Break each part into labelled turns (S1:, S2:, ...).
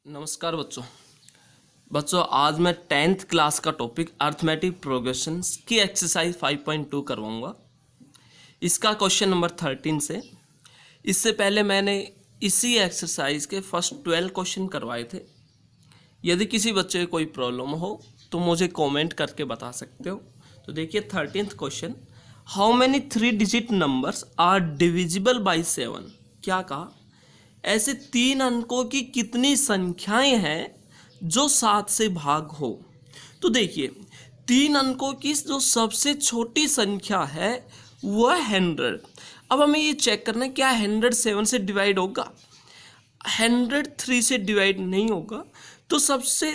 S1: नमस्कार बच्चों आज मैं 10th क्लास का टॉपिक अर्थमेटिक प्रोग्रेशंस की एक्सरसाइज 5.2 करवाऊंगा। इसका क्वेश्चन नंबर 13 से। इससे पहले मैंने इसी एक्सरसाइज के फर्स्ट 12 क्वेश्चन करवाए थे। यदि किसी बच्चे को कोई प्रॉब्लम हो तो मुझे कमेंट करके बता सकते हो। तो देखिए 13th question, how many 3 digit numbers are divisible by 7। क्या कहा, ऐसे 3 अंकों की कितनी संख्याएं हैं जो 7 से भाग हो। तो देखिए 3 अंकों की जो सबसे छोटी संख्या है वह 100। अब हमें ये चेक करना है क्या 100 7 से डिवाइड होगा, 100 3 से डिवाइड नहीं होगा। तो सबसे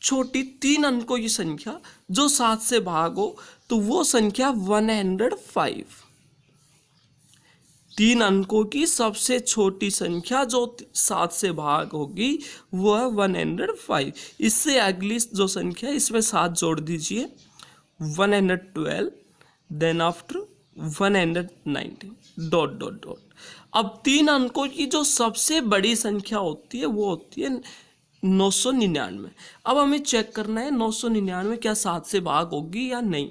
S1: छोटी 3 अंकों की संख्या जो 7 से भाग हो तो वो संख्या 105। 3 अंकों की सबसे छोटी संख्या जो 7 से भाग होगी वह 105। इससे अगली जो संख्या इसमें 7 जोड़ दीजिए, 112, then after 190 dot dot dot. अब 3 अंकों की जो सबसे बड़ी संख्या होती है वो होती है 999। अब हमें चेक करना है 999 क्या 7 से भाग होगी या नहीं।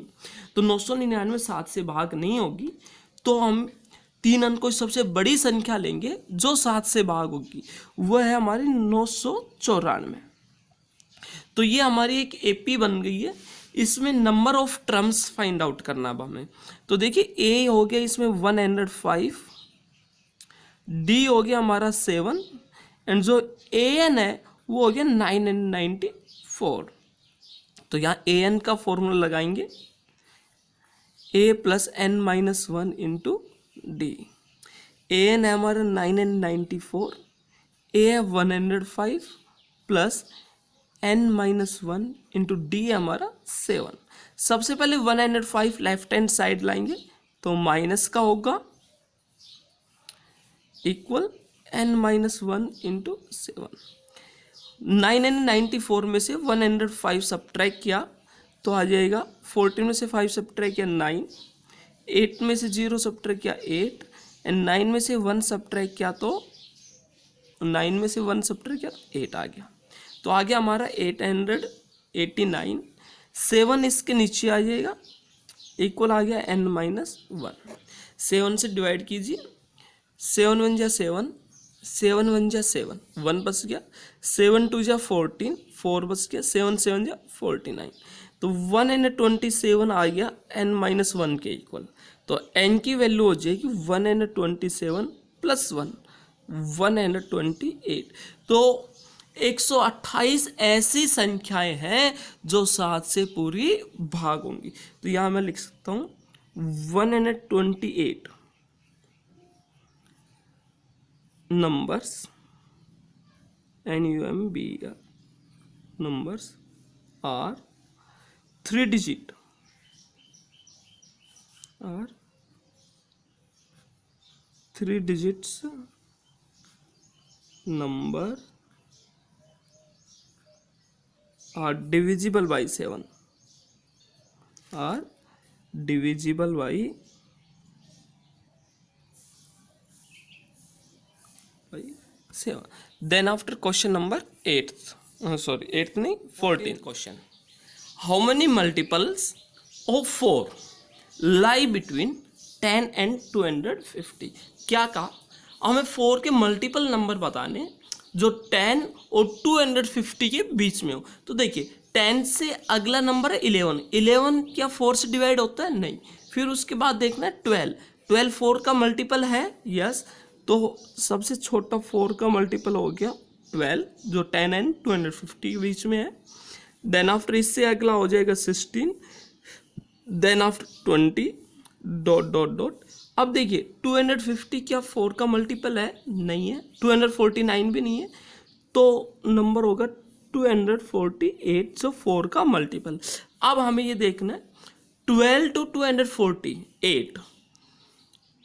S1: तो 999 7 से भाग नहीं होगी, तो हम 3 अंकों की सबसे बड़ी संख्या लेंगे जो 7 से भाग होगी, वह है हमारी 994। तो ये हमारी एक एपी बन गई है। इसमें number of terms find out करना अब हमें। तो देखिए ए हो गया इसमें 105, डी हो गया हमारा 7, एंड जो ए एन है वो हो गया 994। तो यहाँ ए एन का फॉर्मूला लगाएंगे, A plus N minus 1 into D. A N है हमारा 994, ए है 105 plus N minus 1 into D है हमारा 7। सबसे पहले 105 लेफ्ट हैंड साइड लाएंगे तो माइनस का होगा इक्वल एन माइनस 1 इंटू 7। 994 में से 105 सब्ट्रैक्ट किया तो आ जाएगा 14 में से 5 सब्ट्रैक्ट किया 9, 8 में से 0 सब्ट्रैक्ट किया 8, एंड 9 में से 1 सब्ट्रैक्ट किया तो 9 में से 1 सब्ट्रैक्ट किया तो 8 आ गया। तो आ गया हमारा 889। 7 इसके नीचे आ जाएगा, इक्वल आ गया n माइनस 1। 7 से डिवाइड कीजिए, 7 1 जा 7, 7 1 जा 7, 1 बच गया, 7 2 जा 14, 4 बच गया, 7 7 जा 49। तो 127 आ गया n माइनस 1 के इक्वल। तो n की वैल्यू हो जाएगी 127 प्लस 1, 128। तो 128 ऐसी संख्याएं हैं जो 7 से पूरी भाग होंगी। तो यहाँ मैं लिख सकता हूँ 128 numbers, NUMBR numbers are 3 digit, are 3 digits number are divisible by 7, are divisible by 7। Then after question number 8th, 8th नहीं 14th question, how many multiples of 4 lie between 10 and 250। क्या कहा, हमें 4 के मल्टीपल नंबर बताने जो 10 और 250 के बीच में हो। तो देखिए 10 से अगला नंबर है 11, 11 क्या 4 से डिवाइड होता है, नहीं। फिर उसके बाद देखना है 12, 12 4 का मल्टीपल है, यस। तो सबसे छोटा 4 का मल्टीपल हो गया 12 जो 10 एंड 250 के बीच में है। देन आफ्टर इससे अगला हो जाएगा 16, then after 20 dot dot dot. अब देखिए 250 क्या 4 का मल्टीपल है, नहीं है। 249 भी नहीं है, तो नंबर होगा 248 जो 4 का मल्टीपल। अब हमें ये देखना है 12 to 248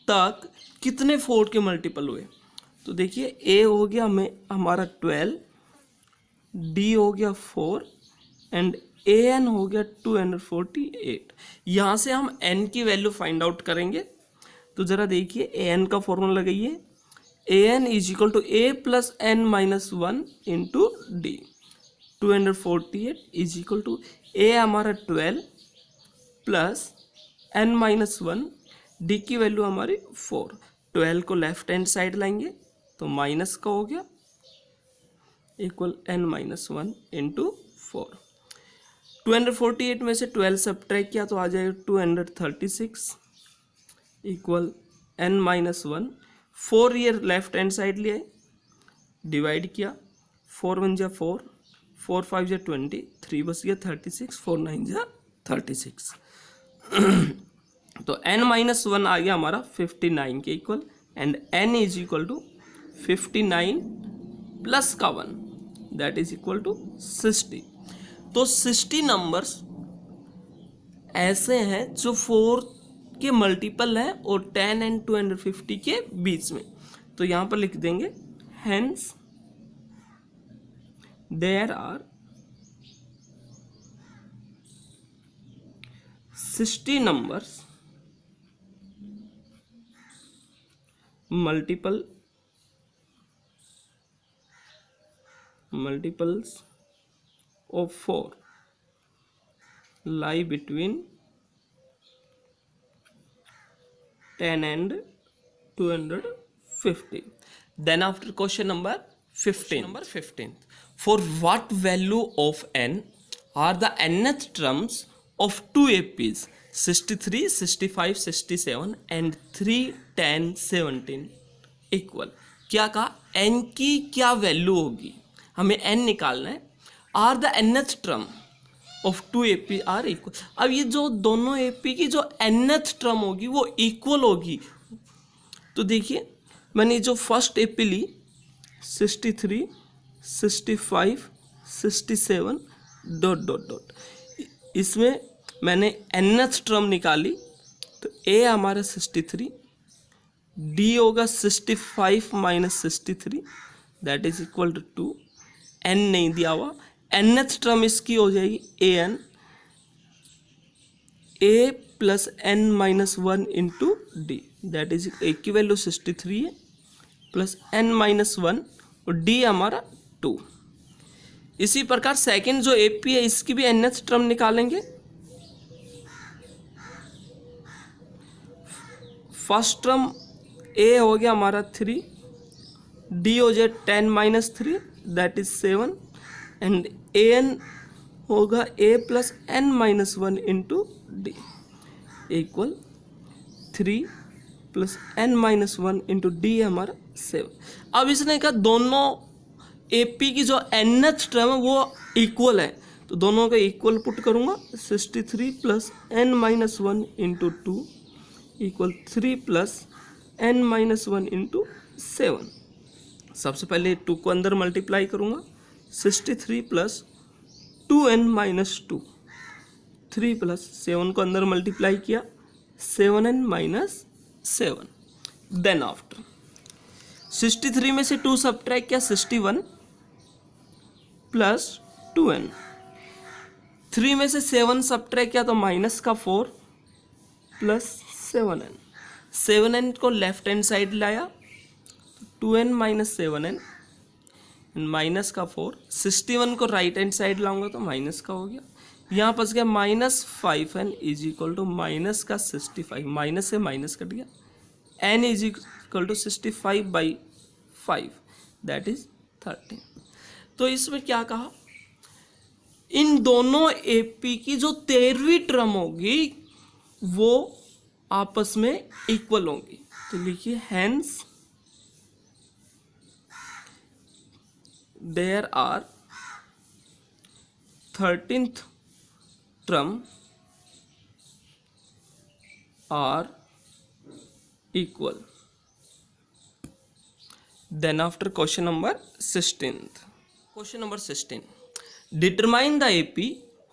S1: तक कितने 4 के मल्टीपल हुए। तो देखिए ए हो गया हमारा 12, डी हो गया 4, एंड ए एन हो गया 248। यहाँ से हम एन की वैल्यू फाइंड आउट करेंगे। तो ज़रा देखिए ए एन का फॉर्मूला लगाइए, A N is equal to A plus N minus 1 into D. 248 is equal to A हमारा 12 प्लस n-1, डी की वैल्यू हमारी 4। 12 को लेफ्ट हैंड साइड लाएंगे तो माइनस का हो गया इक्वल n-1 इंटू 4। 248 में से 12 सब्ट्रैक्ट किया तो आ जाएगा 236 equal n-1। 4 year left hand side लिए डिवाइड किया, 4 1 जा 4, 4 5 जा 20, 3 बस गया 36, 4 9 जा 36। तो n-1 आ गया हमारा 59 के equal and n is equal to 59 plus का 1 दैट इज इक्वल टू 60। तो 60 नंबर्स ऐसे हैं जो 4 के मल्टीपल हैं और 10 एंड 250 के बीच में। तो यहाँ पर लिख देंगे hence there are 60 numbers multiples of 4 lie between 10 and 250. Then after question number 15. For what value of n are the nth terms of two APs 63, 65, 67 and 3, 10, 17 equal. क्या कहा n की क्या वैल्यू होगी, हमें n निकालना है। Are the nth term of two AP are equal. अब ये जो दोनों AP की जो nth टर्म होगी वो इक्वल होगी। तो देखिए मैंने जो फर्स्ट AP ली 63, 65, 67 डॉट डॉट डॉट, इसमें मैंने nth टर्म निकाली तो a हमारा 63, d होगा 65 minus 63 that is equal to 2, n नहीं दिया हुआ। nth टर्म इसकी हो जाएगी an, a plus n-1 into D that is a की वैल्यू 63 है प्लस n-1 और d हमारा 2। इसी प्रकार सेकंड जो AP है इसकी भी nth टर्म निकालेंगे। फर्स्ट टर्म a हो गया हमारा 3, d हो जाए 10 minus 3 that is 7 and an होगा a plus n-1 into D equal 3 plus n-1 into D हमारा 7। अब इसने कहा दोनों AP की जो nth टर्म है वो इक्वल है तो दोनों का इक्वल पुट करूंगा 63 plus n-1 into 2 equal 3 plus n-1 into 7। सबसे पहले 2 को अंदर मल्टीप्लाई करूंगा 63 प्लस 2n-2, 3 प्लस 7 को अंदर मल्टीप्लाई किया 7n-7। देन आफ्टर 63 में से 2 सब्ट्रैक्ट किया 61 प्लस 2n, 3 में से 7 सब्ट्रैक्ट किया तो माइनस का 4 प्लस 7n, 7n को लेफ्ट हैंड साइड लाया 2n माइनस 7n माइनस का 4, 61 को राइट हैंड साइड लाऊंगा तो माइनस का हो गया। यहाँ पास गया minus 5n is equal to minus का 65, माइनस से माइनस कट गया, n is equal to 65 by 5 that is 13। तो इसमें क्या कहा इन दोनों AP की जो 13वीं टर्म होगी वो आपस में इक्वल होंगी। तो लिखिए hence there are 13th term are equal. Then after question number 16th. Question number 16. Determine the AP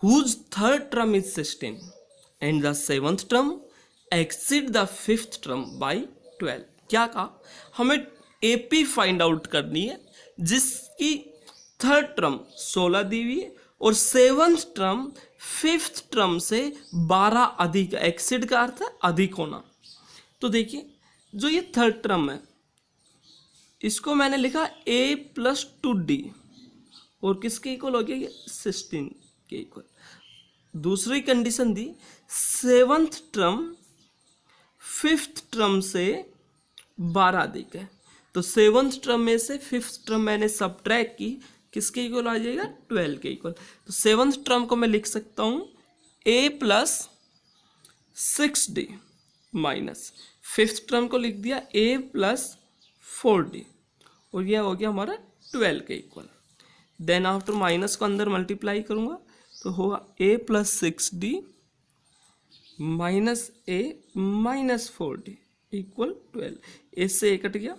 S1: whose third term is 16 and the 7th term exceed the 5th term by 12. क्या कहा हमें AP find out करनी है जिसकी third term 16 दी हुई है और 7th term 5th term से 12 अधिक, एक्सीड का अर्थ है अधिक होना। तो देखिए जो ये थर्ड टर्म है इसको मैंने लिखा a प्लस 2d और किसके इक्वल हो गया ये 16 के इक्वल। दूसरी कंडीशन दी, सेवंथ टर्म फिफ्थ टर्म से 12 अधिक है, तो सेवंथ टर्म में से फिफ्थ टर्म मैंने सबट्रैक्ट की, किसके इक्वल आ जाएगा 12 के इक्वल। तो सेवंथ टर्म को मैं लिख सकता हूँ a plus 6d minus fifth term को लिख दिया a प्लस 4d, और यह हो गया हमारा 12 के इक्वल। देन आफ्टर माइनस को अंदर मल्टीप्लाई करूँगा तो होगा a plus 6d minus a minus 4d equal 12। a से a कट गया,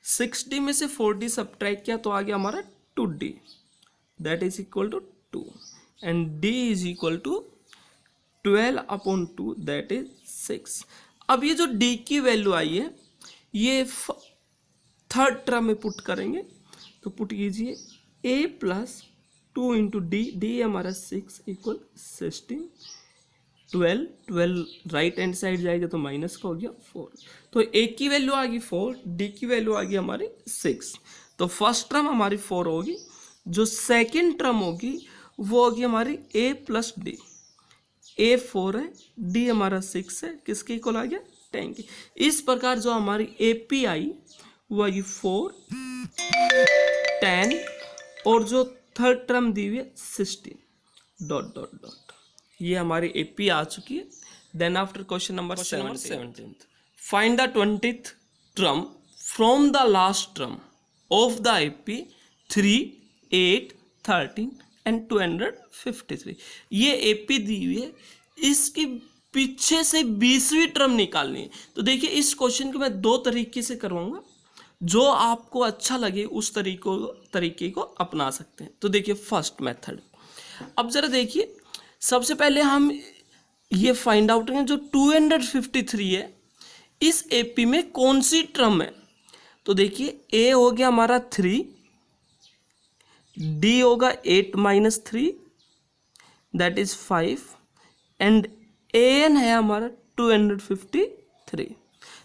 S1: 6d में से 4d सब्ट्रैक्ट किया तो आ गया हमारा 2d, that is equal to 2, and d is equal to 12 upon 2 that is 6। अब ये जो d की वैल्यू आई है ये थर्ड टर्म में पुट करेंगे, तो पुट कीजिए a प्लस 2 इंटू डी हमारा 6 इक्वल 16, 12 राइट हैंड साइड जाएगा तो माइनस का हो गया 4, तो a की वैल्यू आ गई 4, d की वैल्यू आ गई हमारी 6। तो फर्स्ट टर्म हमारी 4 होगी, जो सेकंड टर्म होगी वो होगी हमारी a प्लस डी, a 4 है, d हमारा 6 है, किसके इक्वल आ गया 10 की। इस प्रकार जो हमारी AP आई वो आएगी 4, 10 और जो थर्ड टर्म दी हुई है 16 डॉट डॉट डॉट, ये हमारी AP आ चुकी है। Then after question number 17, find the 20th term from the last term of the AP 3, 8, 13 and 253। ये AP दी हुई है, इसकी पीछे से 20वीं टर्म निकालनी है। तो देखिए इस क्वेश्चन को मैं दो तरीके से करवाऊंगा, जो आपको अच्छा लगे उस तरीके को अपना सकते हैं। तो देखिए फर्स्ट मेथड, अब जरा देखिए सबसे पहले हम ये फाइंड आउट करेंगे जो 253 है इस AP में कौन सी टर्म है। तो देखिए A हो गया हमारा 3, D होगा 8 minus 3 that is 5, and AN है हमारा 253।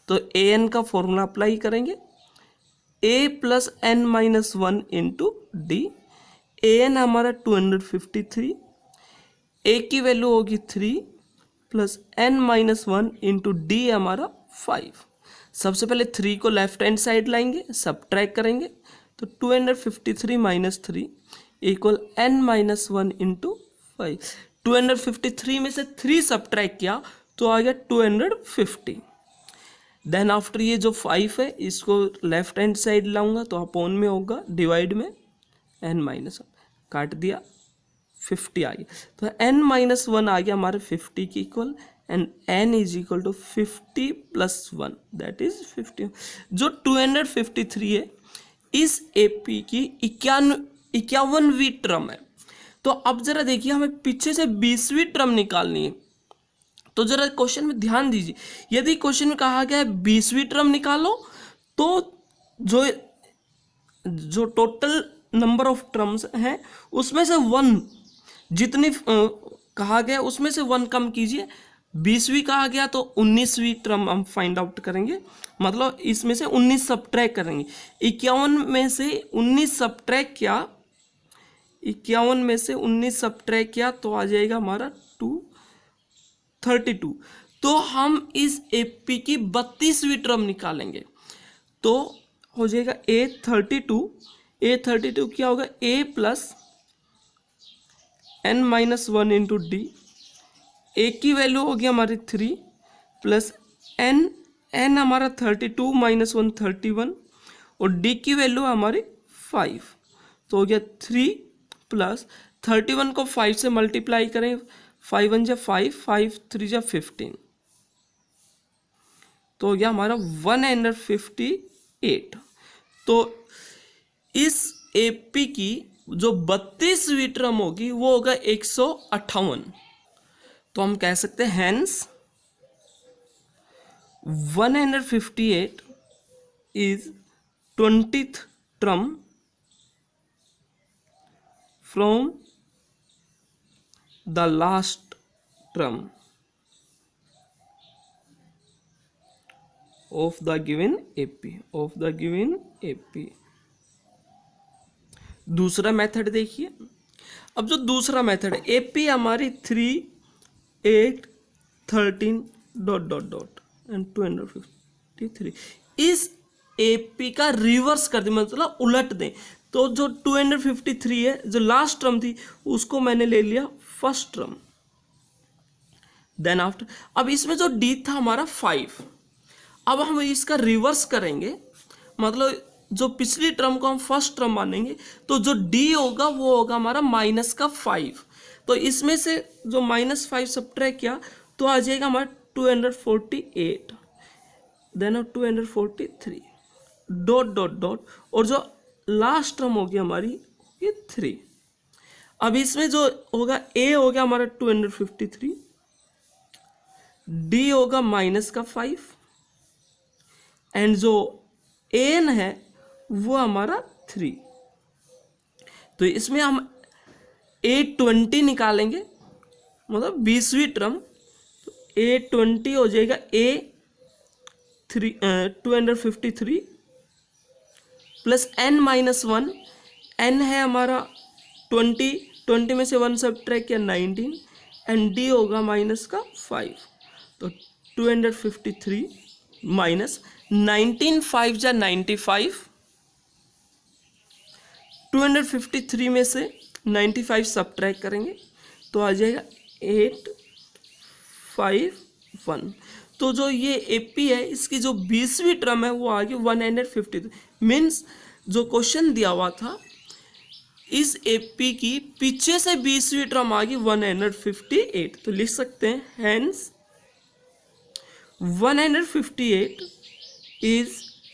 S1: तो AN का फॉर्मूला अप्लाई करेंगे, A plus n minus 1 into D, AN हमारा 253, A की वैल्यू होगी 3 plus n minus 1 into D हमारा 5। सबसे पहले 3 को लेफ्ट हैंड साइड लाएंगे, सब्ट्रैक्ट करेंगे, तो 253 minus 3 equal n minus 1 into 5। 253 में से 3 सब्ट्रैक्ट किया तो आ गया 250। देन आफ्टर ये जो 5 है इसको लेफ्ट हैंड साइड लाऊंगा तो अपॉन में होगा, डिवाइड में n माइनस 1 काट दिया, 50 आ गया। तो n माइनस 1 आ गया हमारे 50 के equal, and n is equal to 50 plus 1 that is 50। जो 253 है इस AP की 51वीं टर्म है। तो अब जरा देखिए हमें पीछे से 20वीं टर्म निकालनी है, तो जरा क्वेश्चन में ध्यान दीजिए। यदि क्वेश्चन में कहा गया है 20वीं टर्म निकालो, तो जो टोटल नंबर ऑफ टर्म्स हैं उसमें से 1 जितनी कहा गया उसमें से 1 कम कीजिए। 20वीं कहा गया तो 19वीं टर्म हम फाइंड आउट करेंगे, मतलब इसमें से 19 सब्ट्रैक्ट करेंगे। 51 में से 19 सब्ट्रैक्ट किया, 51 में से 19 सब्ट्रैक्ट किया तो आ जाएगा हमारा 232। तो हम इस AP की 32वीं टर्म निकालेंगे, तो हो जाएगा A32 क्या होगा A plus n minus 1 into D, A की वैल्यू होगी हमारी 3 प्लस n हमारा 32 माइनस 1 31, और D की वैल्यू हमारी 5, तो हो गया 3 प्लस 31 को 5 से मल्टीप्लाई करें, 5 1 जा 5, 5 3 जा 15, तो हो गया हमारा 158। तो इस AP की जो 32वीं टर्म होगी वो होगा 158। तो हम कह सकते हैं hence 158 is 20th term from the last term of the given AP. दूसरा मेथड देखिए। अब जो दूसरा मेथड है, एपी हमारी 3, 8, 13 डॉट डॉट डॉट एंड 253, इस एपी का रिवर्स कर दें, मतलब उलट दें। तो जो 253 है, जो लास्ट टर्म थी, उसको मैंने ले लिया फर्स्ट टर्म। देन आफ्टर, अब इसमें जो डी था हमारा 5, अब हम इसका रिवर्स करेंगे, मतलब जो पिछली टर्म को हम फर्स्ट टर्म मानेंगे, तो जो डी होगा वो होगा हमारा माइनस का 5। तो इसमें से जो -5 सब्ट्रैक्ट किया तो आ जाएगा हमारा 248, देन 243 डॉट डॉट डॉट, और जो लास्ट टर्म होगी हमारी ये 3। अब इसमें जो होगा ए हो गया हमारा 253, डी होगा माइनस का 5, एंड जो एन है वो हमारा 3। तो इसमें हम A20 निकालेंगे, मतलब 20वीं टर्म। तो A20 हो जाएगा A 253 प्लस n-1, n है हमारा 20 में से 1 सब्ट्रैक्ट किया 19, एंड डी होगा माइनस का 5। तो 253 माइनस 19, 5 जा 95, 253 में से 95 सब्ट्रैक्ट करेंगे तो आ जाएगा 851। तो जो ये एपी है, इसकी जो 20वीं टर्म है वो आ गई 153। मीन्स जो क्वेश्चन दिया हुआ था, इस एपी की पीछे से 20वीं टर्म आ गई 158। तो लिख सकते हैं hence 158 is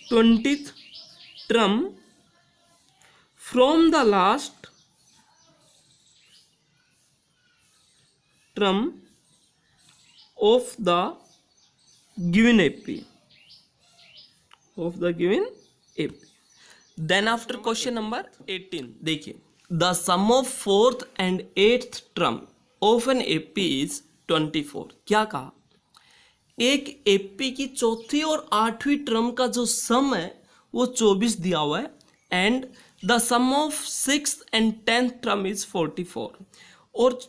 S1: 20th term from the last term of the given AP. Then after question number 18, देखिए, the sum of 4th and 8th term of an AP is 24। क्या कहा, एक एपी की चौथी और 8वीं टर्म का जो सम है वो 24 दिया हुआ है, and the sum of 6th and 10th term is 44, और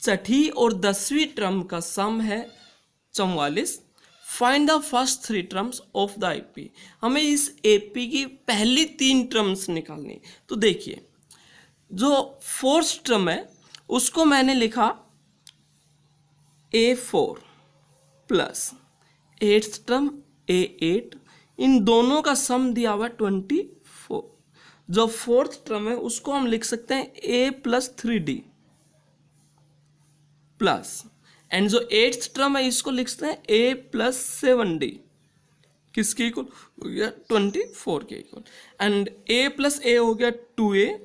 S1: छठी और 10वीं टर्म का सम है 44। Find the first 3 terms of the AP. हमें इस एपी की पहली 3 टर्म्स निकालनी। तो देखिए, जो फोर्थ टर्म है उसको मैंने लिखा A4 plus 8th term A8, इन दोनों का सम दिया हुआ 24। जो फोर्थ टर्म है उसको हम लिख सकते हैं A plus 3D plus, and जो 8th टर्म है इसको लिख सकते हैं A प्लस 7D, किसके इक्वल हो गया 24 के equal, and A plus A हो गया 2A,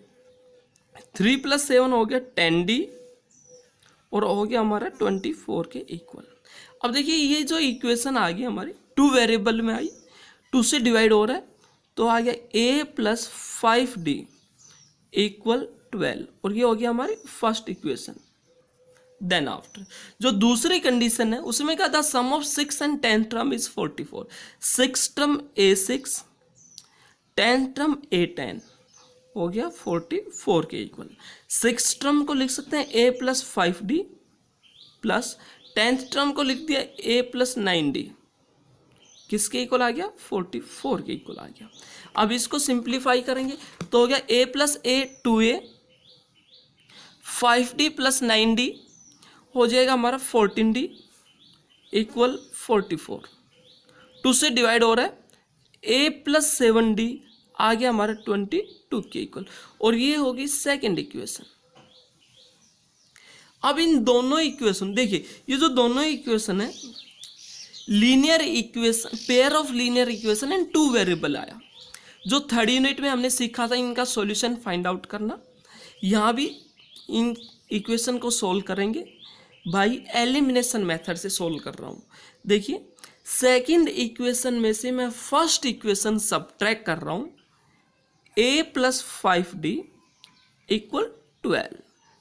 S1: 3 प्लस 7 हो गया 10D, और हो गया हमारा 24 के इक्वल। अब देखिए, ये जो इक्वेशन आ गई हमारी 2 वेरिएबल में आई, 2 से डिवाइड हो रहा है, तो आ गया A प्लस 5D इक्वल 12, और ये हो गया हमारी फर्स्ट इक्वेशन। देन आफ्टर जो दूसरी कंडीशन है उसमें क्या था, sum of 6 and 10 term is 44। 6 term A6, 10 term A10 हो गया 44 के इक्वल। 6 टर्म को लिख सकते हैं A plus 5D plus 10th term को लिख दिया A प्लस 9D, किसके इक्वल आ गया 44 के इक्वल आ गया। अब इसको सिंप्लीफाई करेंगे तो हो गया A plus A 2A, 5D plus 9D हो जाएगा हमारा 14D इक्वल 44। 2 से डिवाइड हो रहा है, A प्लस 7D आ गया हमारा 22 के इक्वल, और ये होगी सेकेंड इक्वेशन। अब इन दोनों इक्वेशन देखिए, ये जो दोनों इक्वेशन है linear equation, pair of linear equation and 2 variable आया। जो थर्ड यूनिट में हमने सीखा था इनका सॉल्यूशन फाइंड आउट करना, यहाँ भी इन इक्वेशन को सोल्व करेंगे बाई एलिमिनेशन मेथड से सोल्व कर रहा हूँ। देखिए, सेकंड इक्वेशन में से मैं फर्स्ट इक्वेशन सब्ट्रैक्ट कर रहा हूँ, A plus 5D equal 12।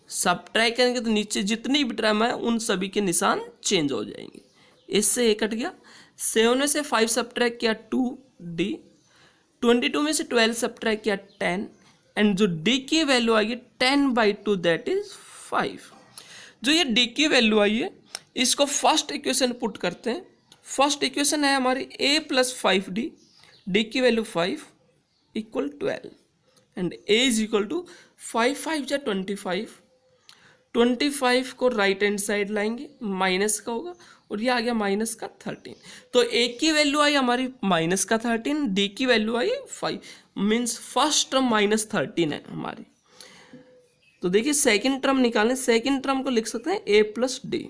S1: Subtract करेंगे तो नीचे जितनी भी टर्म है उन सभी के निशान चेंज हो जाएंगे। इससे A कट गया, 7 में से 5 सब्ट्रैक्ट किया 2D, 22 में से 12 सब्ट्रैक्ट किया 10, एंड जो डी की वैल्यू आएगी 10/2 दैट इज 5। जो ये डी की वैल्यू आई है इसको फर्स्ट इक्वेशन पुट करते हैं। फर्स्ट इक्वेशन है हमारी a + 5d, डी की value 5 = 12 and a is equal to 5 5 जा 25, 25 को राइट हैंड साइड लाएंगे, माइनस का होगा और ये आ गया माइनस का 13। तो a की वैल्यू आई हमारी माइनस का 13, d की वैल्यू आई 5, मीन्स फर्स्ट टर्म -13 है हमारी। तो देखिए सेकंड टर्म निकालें, सेकंड टर्म को लिख सकते हैं a + d,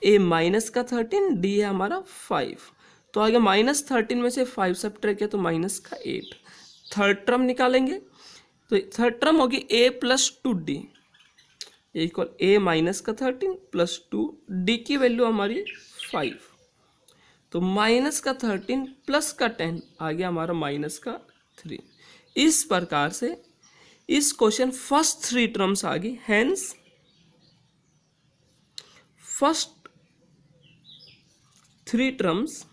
S1: a माइनस का 13, d है हमारा 5, तो आगे -13 में से 5 सब्ट्रैक्ट किया तो माइनस का 8। थर्ड टर्म निकालेंगे तो थर्ड टर्म होगी a + 2d equal a minus का 13 + 2, d की वैल्यू हमारी 5, तो माइनस का 13 प्लस का 10 आ गया हमारा माइनस का 3। इस प्रकार से इस क्वेश्चन फर्स्ट 3 टर्म्स आ गई, hence first 3 terms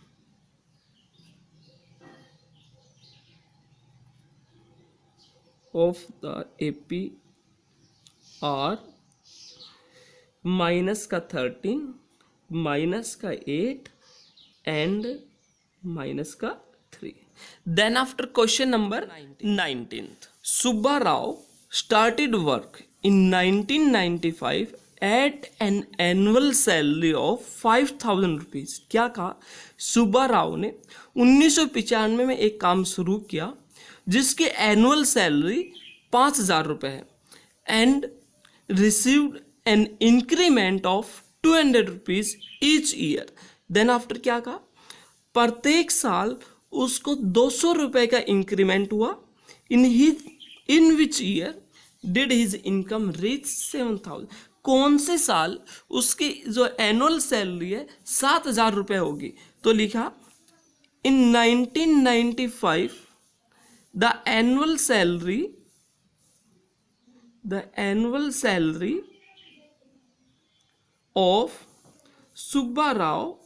S1: of the AP are minus का 13, माइनस का 8 एंड माइनस का 3। Then after question number 19th, Subba Rao started work in 1995 at an annual salary of 5,000 rupees। क्या कहा? सुब्बा राव ने 1995 में एक काम शुरू किया जिसकी एनुअल सैलरी 5,000 रुपये है and received an increment of 200 rupees each year. Then after क्या कहा? प्रत्येक साल उसको 200 रुपये का इंक्रीमेंट हुआ। In which year did his income reach 7,000। कौन से साल उसकी जो एनुअल सैलरी है 7,000 रुपये होगी? तो लिखा इन 1995 the annual salary of Subba Rao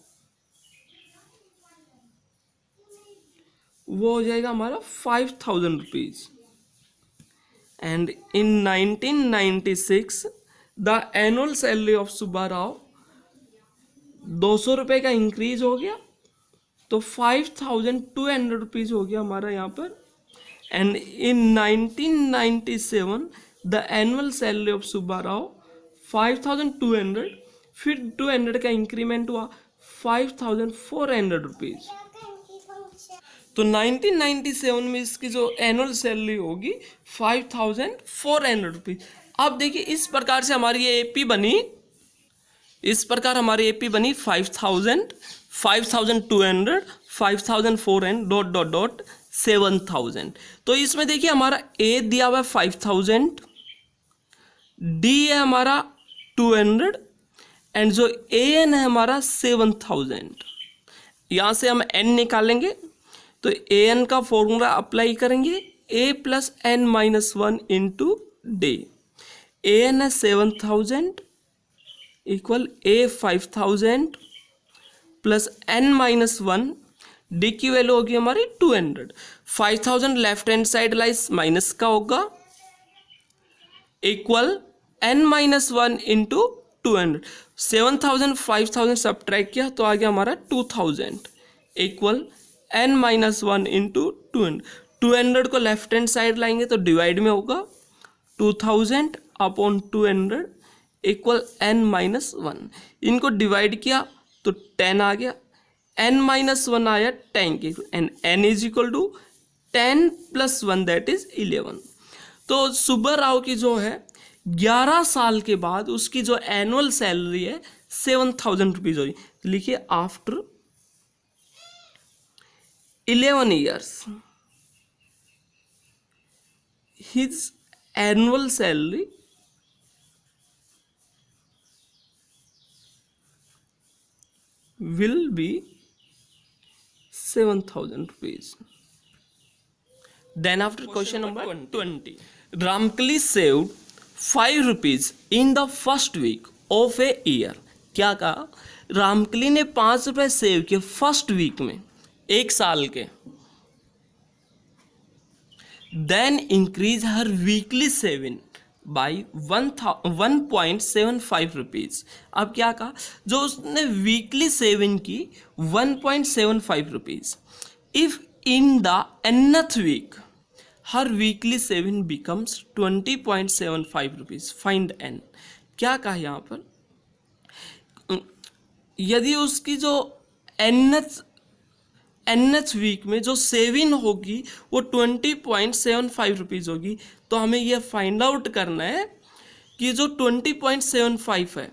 S1: वो हो जाएगा हमारा 5,000 rupees and in 1996 the annual salary of Subba Rao 200 रुपये का इंक्रीज हो गया तो 5,200 रुपीज हो गया हमारा यहाँ पर। And in 1997 the annual salary of Subba Rao 5,200, फिर 200 का इंक्रीमेंट हुआ 5,400 रुपीज। तो 1997 में इसकी जो एनुअल सैलरी होगी 5,400 रुपीज। अब देखिए इस प्रकार से हमारी ये एपी बनी, इस प्रकार हमारी एपी बनी 5,000, 5,200, 5,400 ... 7,000। तो इसमें देखिए हमारा ए दिया हुआ है 5,000, डी है हमारा 200 एंड जो ए एन है हमारा 7,000। यहाँ से हम एन निकालेंगे तो ए एन का फॉर्मूला अप्लाई करेंगे a + n - 1 into d. A N है 7,000 equal a 5,000 plus n - 1, d की वैल्यू होगी हमारी 200। 5,000 लेफ्ट हैंड साइड लाइस माइनस का होगा इक्वल n - 1 इंटू 200। 7,000 5,000 सब्ट्रैक्ट किया तो आ गया हमारा 2,000 इक्वल n - 1 इंटू 200। 200 को लेफ्ट हैंड साइड लाएंगे तो डिवाइड में होगा 2,000 अपॉन 200 इक्वल n - 1। इनको डिवाइड किया तो 10 आ गया, n - 1 आया 10 के and n is equal to 10 + 1 that is 11। तो सुब्बा राव की जो है 11 साल के बाद उसकी जो एनुअल सैलरी है 7,000 रुपीज होगी। लिखिए after 11 years his annual salary will be 7,000 rupees. Then after question number 20, Ramkali saved 5 rupees in the first week of a year। क्या कहा? रामकली ने 5 रुपये सेव किए फर्स्ट वीक में, एक साल के। Then increase her weekly saving by 1.75 rupees. अब क्या कहा, जो उसने वीकली सेविंग की 1.75 rupees, if in the nth week her weekly saving becomes 20.75 rupees, find n. क्या कहा यहाँ पर, यदि उसकी जो nth वीक में जो सेविंग होगी वो 20.75 रुपीज़ होगी, तो हमें यह फाइंड आउट करना है कि जो 20.75 है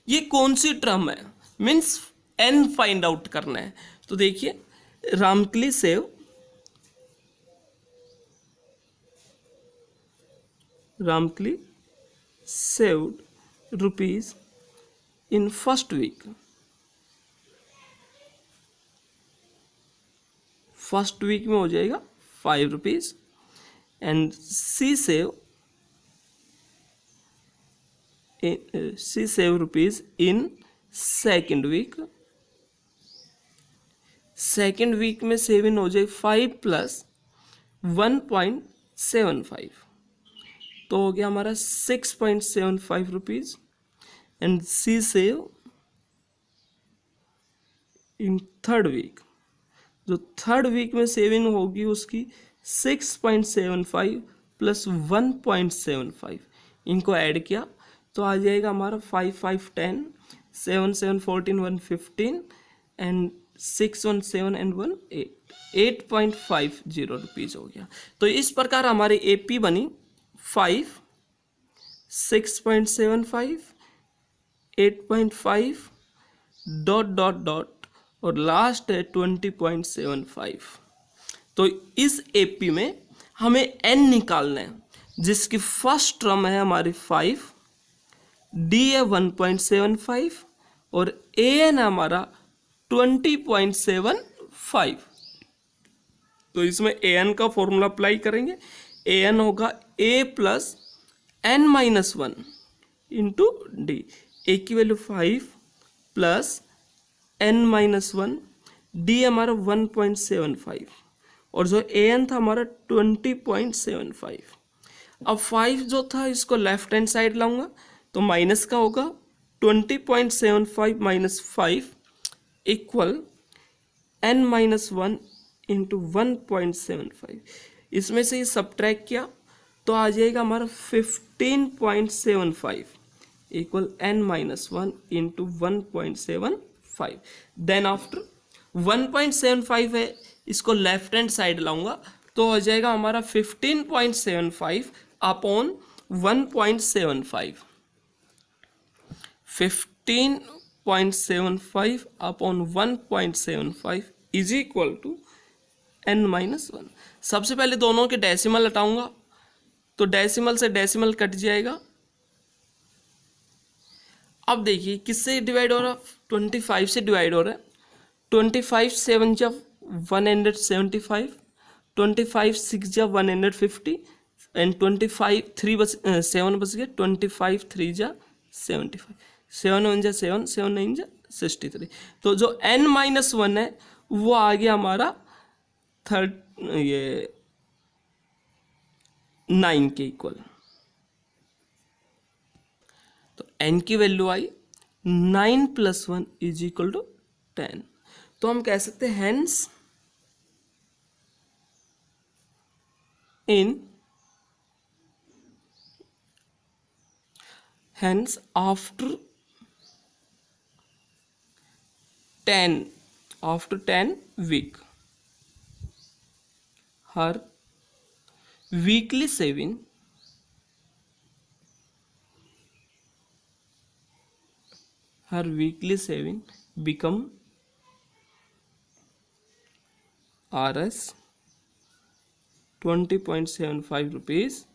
S1: ये कौन सी टर्म है, मीन्स एन फाइंड आउट करना है। तो देखिए, Ramkali saved rupees in first week, first week में हो जाएगा 5 rupees, and she save rupees in second week, second week में सेविंग हो जाए 5 प्लस 1.75, तो हो गया हमारा 6.75 rupees, and she save in third week, जो थर्ड वीक में सेविंग होगी उसकी 6.75 प्लस 1.75, इनको ऐड किया तो आ जाएगा हमारा 5 5 10, 7 7 14 1 15, एंड 6 1 7 एंड 1 8, 8.50 रुपीज़ हो गया। तो इस प्रकार हमारी एपी बनी 5, 6.75, 8.5 डॉट डॉट डॉट और लास्ट है 20.75। तो इस एपी में हमें एन निकालना है, जिसकी फर्स्ट टर्म है हमारी 5, डी है 1.75 और ए एन है हमारा 20.75। तो इसमें ए एन का फॉर्मूला अप्लाई करेंगे, ए एन होगा A plus N minus 1 into D, A की value 5 plus N minus 1, D हमारा 1.75 और जो ए एन था हमारा 20.75। अब 5 जो था इसको लेफ्ट हैंड साइड लाऊंगा तो माइनस का होगा 20.75 minus 5 equal n minus 1 into 1.75। इसमें से ये सब्ट्रैक्ट किया तो आ जाएगा हमारा 15.75 equal n minus 1 into 1.75। Then after 1.75 है, इसको लेफ्ट हैंड साइड लाऊंगा तो हो जाएगा हमारा 15.75 upon 1.75, 15.75 upon 1.75 is equal to n minus 1। सबसे पहले दोनों के डेसिमल हटाऊंगा तो डेसिमल से डेसिमल कट जाएगा। अब देखिए किससे डिवाइड हो रहा है, 25 से डिवाइड हो रहा है। 25 7 जब 175, 25 6 जब 150 एंड 25 3 बस 7 बच गया, 25 3 जा 75, 7 1 जा 7, 7 9 जा 63। तो जो n माइनस 1 है वो आ गया हमारा 9 के इक्वल। तो n की वैल्यू आई 9 प्लस 1 इज इक्वल टू 10। तो हम कह सकते हैं hence after 10 week her weekly saving become Rs 20.75 rupees